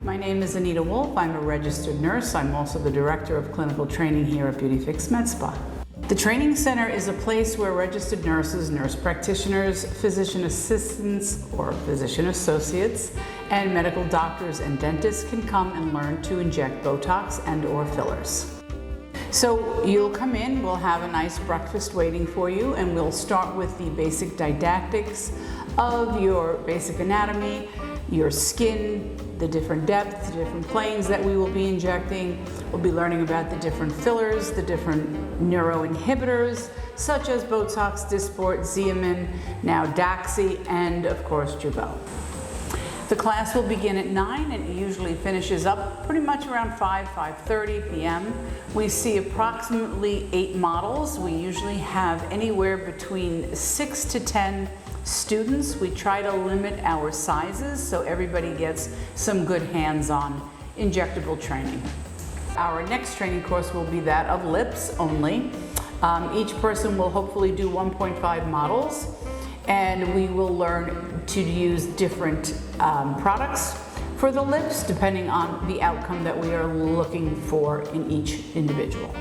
My name is Anita Wolf. I'm a registered nurse. I'm also the director of clinical training here at BeautyFix MedSpa. The training center is a place where registered nurses, nurse practitioners, physician assistants or physician associates, and medical doctors and dentists can come and learn to inject BOTOX and/or fillers. So you'll come in, we'll have a nice breakfast waiting for you, and we'll start with the basic didactics of your basic anatomy, your skin, the different depths, the different planes that we will be injecting. We'll be learning about the different fillers, the different neuroinhibitors, such as BOTOX, Dysport, Xeomin, now Daxi, and of course Jeuveau. The class will begin at 9 and it usually finishes up pretty much around 5:30 p.m. We see approximately 8 models. We usually have anywhere between 6 to 10 students. We try to limit our sizes so everybody gets some good hands-on injectable training. Our next training course will be that of lips only. Each person will hopefully do 1.5 models, and we will learn to use different products for the lips depending on the outcome that we are looking for in each individual.